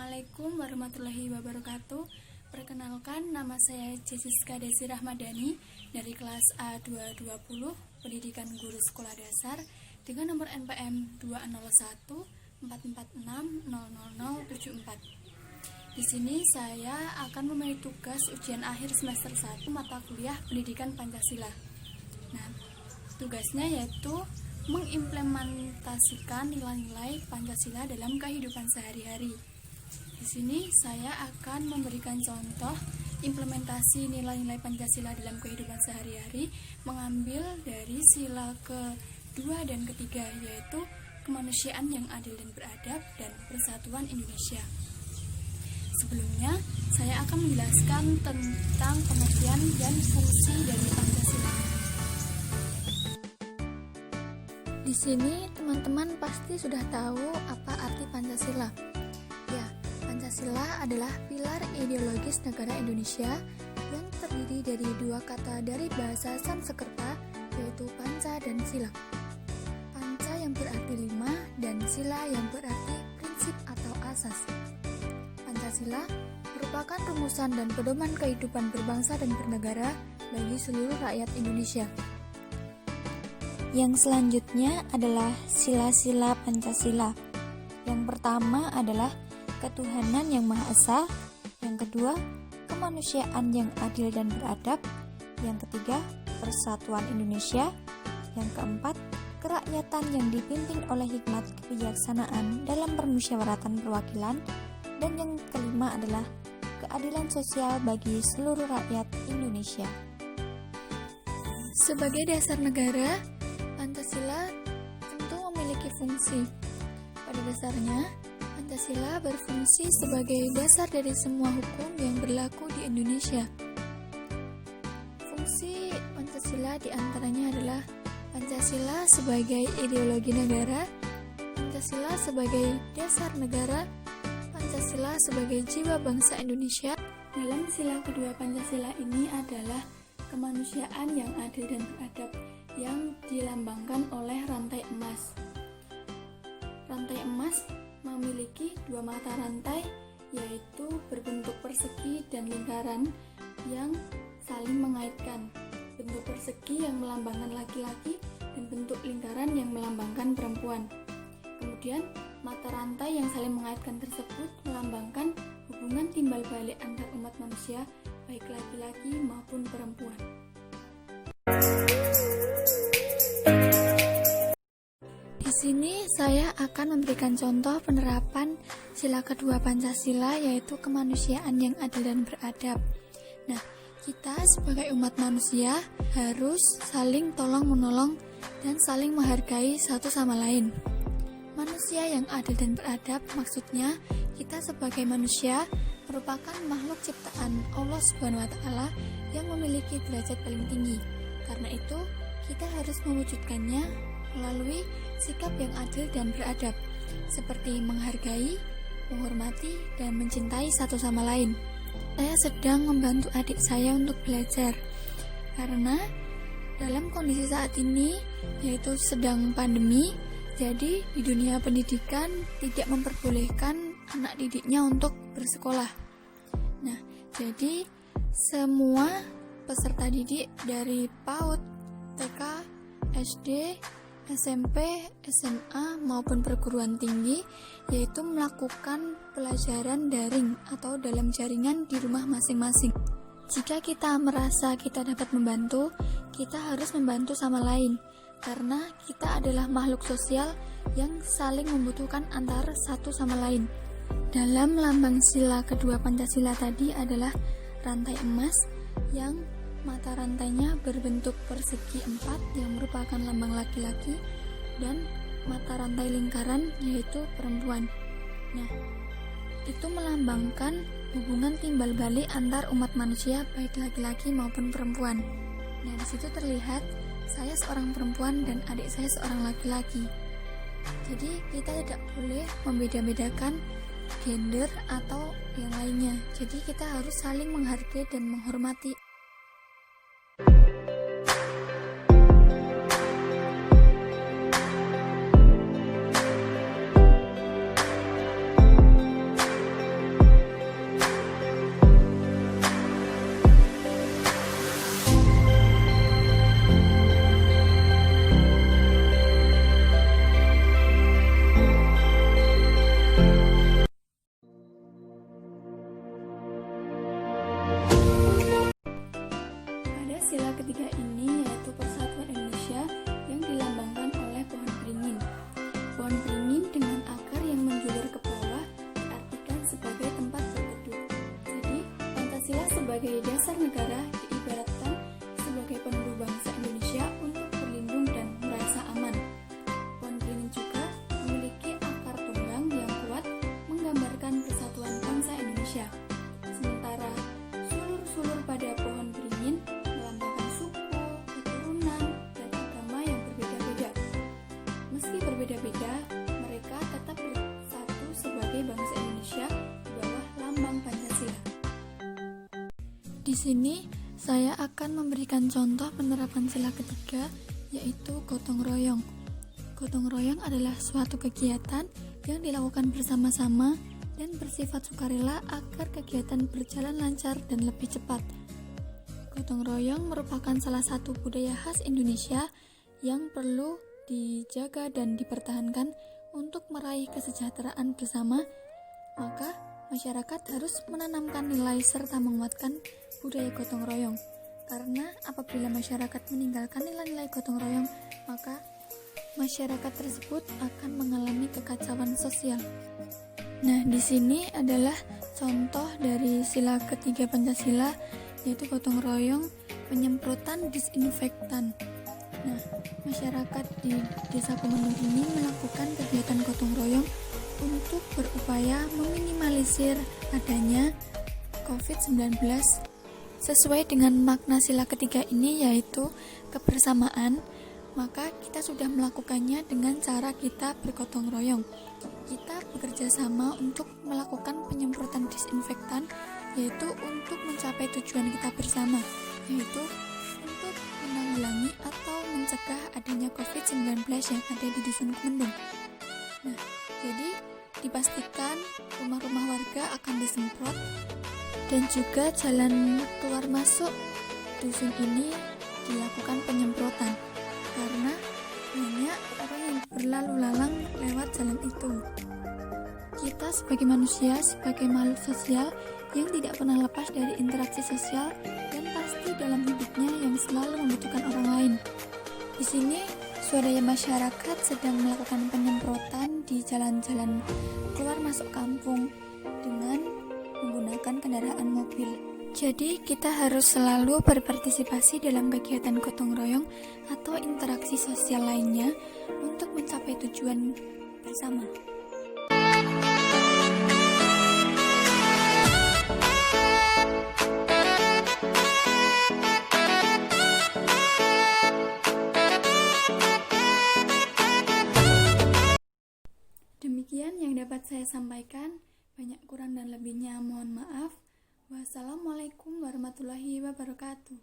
Assalamualaikum warahmatullahi wabarakatuh. Perkenalkan, nama saya Jessiska Desi Rahmadani dari kelas A220 Pendidikan Guru Sekolah Dasar dengan nomor NPM 20144600074. Di sini saya akan memilih tugas ujian akhir semester 1 mata kuliah Pendidikan Pancasila. Nah, tugasnya yaitu mengimplementasikan nilai-nilai Pancasila dalam kehidupan sehari-hari. Di sini saya akan memberikan contoh implementasi nilai-nilai Pancasila dalam kehidupan sehari-hari, mengambil dari sila kedua dan ketiga, yaitu kemanusiaan yang adil dan beradab dan persatuan Indonesia. Sebelumnya, saya akan menjelaskan tentang pengertian dan fungsi dari Pancasila. Di sini teman-teman pasti sudah tahu apa arti Pancasila. Ya, Pancasila adalah pilar ideologis negara Indonesia yang terdiri dari dua kata dari bahasa Sanskerta, yaitu panca dan sila. Panca yang berarti 5 dan sila yang berarti prinsip atau asas. Pancasila merupakan rumusan dan pedoman kehidupan berbangsa dan bernegara bagi seluruh rakyat Indonesia. Yang selanjutnya adalah sila-sila Pancasila. Yang pertama adalah ketuhanan yang Maha Esa, yang kedua, kemanusiaan yang adil dan beradab, yang ketiga, persatuan Indonesia, yang keempat, kerakyatan yang dipimpin oleh hikmat kebijaksanaan dalam permusyawaratan perwakilan, dan yang kelima adalah keadilan sosial bagi seluruh rakyat Indonesia. Sebagai dasar negara, Pancasila tentu memiliki fungsi. Pada dasarnya, Pancasila berfungsi sebagai dasar dari semua hukum yang berlaku di Indonesia. Fungsi Pancasila diantaranya adalah Pancasila sebagai ideologi negara, Pancasila sebagai dasar negara, Pancasila sebagai jiwa bangsa Indonesia. Dalam sila kedua Pancasila ini adalah kemanusiaan yang adil dan beradab yang dilambangkan oleh rantai emas. Rantai emas memiliki dua mata rantai, yaitu berbentuk persegi dan lingkaran yang saling mengaitkan. Bentuk persegi yang melambangkan laki-laki dan bentuk lingkaran yang melambangkan perempuan. Kemudian, mata rantai yang saling mengaitkan tersebut melambangkan hubungan timbal balik antar umat manusia, baik laki-laki maupun perempuan. Di sini saya akan memberikan contoh penerapan sila kedua Pancasila, yaitu kemanusiaan yang adil dan beradab. Nah, kita sebagai umat manusia harus saling tolong-menolong dan saling menghargai satu sama lain. Manusia yang adil dan beradab maksudnya kita sebagai manusia merupakan makhluk ciptaan Allah Subhanahu wa taala yang memiliki derajat paling tinggi. Karena itu, kita harus mewujudkannya melalui sikap yang adil dan beradab, seperti menghargai, menghormati, dan mencintai satu sama lain. Saya sedang membantu adik saya untuk belajar, karena dalam kondisi saat ini, yaitu sedang pandemi, jadi di dunia pendidikan tidak memperbolehkan anak didiknya untuk bersekolah. Nah, jadi semua peserta didik dari PAUD, TK, SD, SMP, SMA maupun perguruan tinggi yaitu melakukan pelajaran daring atau dalam jaringan di rumah masing-masing. Jika kita merasa kita dapat membantu, kita harus membantu sama lain karena kita adalah makhluk sosial yang saling membutuhkan antara satu sama lain. Dalam lambang sila kedua Pancasila tadi adalah rantai emas yang mata rantainya berbentuk persegi 4 yang merupakan lambang laki-laki dan mata rantai lingkaran yaitu perempuan. Nah, itu melambangkan hubungan timbal balik antar umat manusia baik laki-laki maupun perempuan. Nah, di situ terlihat saya seorang perempuan dan adik saya seorang laki-laki. Jadi kita tidak boleh membeda-bedakan gender atau yang lainnya. Jadi kita harus saling menghargai dan menghormati. negara diibaratkan sebagai peneduh bangsa Indonesia untuk berlindung dan merasa aman. Pohon beringin juga memiliki akar tunggang yang kuat menggambarkan persatuan bangsa Indonesia. Sementara sulur-sulur pada pohon beringin melambangkan suku, keturunan, dan agama yang berbeda-beda. Meski berbeda-beda, mereka tetap bersatu sebagai bangsa Indonesia di bawah lambang Pancasila. Di sini saya akan memberikan contoh penerapan sila ketiga, yaitu gotong royong. Gotong royong adalah suatu kegiatan yang dilakukan bersama-sama dan bersifat sukarela agar kegiatan berjalan lancar dan lebih cepat. Gotong royong merupakan salah satu budaya khas Indonesia yang perlu dijaga dan dipertahankan untuk meraih kesejahteraan bersama. Maka masyarakat harus menanamkan nilai serta menguatkan budaya gotong royong. Karena apabila masyarakat meninggalkan nilai-nilai gotong royong, maka masyarakat tersebut akan mengalami kekacauan sosial. Nah, di sini adalah contoh dari sila ketiga Pancasila, yaitu gotong royong penyemprotan disinfektan. Nah, masyarakat di Desa Kumendung ini melakukan kegiatan gotong royong untuk berupaya meminimalisir adanya COVID-19 sesuai dengan makna sila ketiga ini, yaitu kebersamaan. Maka kita sudah melakukannya dengan cara kita bergotong royong. Kita bekerja sama untuk melakukan penyemprotan disinfektan, yaitu untuk mencapai tujuan kita bersama, yaitu untuk menanggulangi atau mencegah adanya COVID-19 yang ada di Dusun Kumendung. Nah, jadi dipastikan rumah-rumah warga akan disemprot dan juga jalan keluar masuk dusun ini dilakukan penyemprotan karena banyak orang yang berlalu lalang lewat jalan itu. Kita sebagai manusia, sebagai makhluk sosial yang tidak pernah lepas dari interaksi sosial dan pasti dalam hidupnya yang selalu membutuhkan orang lain. Di sini swadaya masyarakat sedang melakukan penyemprotan di jalan-jalan keluar masuk kampung dengan menggunakan kendaraan mobil. Jadi kita harus selalu berpartisipasi dalam kegiatan gotong royong atau interaksi sosial lainnya untuk mencapai tujuan bersama. Demikian yang dapat saya sampaikan. Banyak kurang dan lebihnya mohon maaf. Wassalamualaikum warahmatullahi wabarakatuh.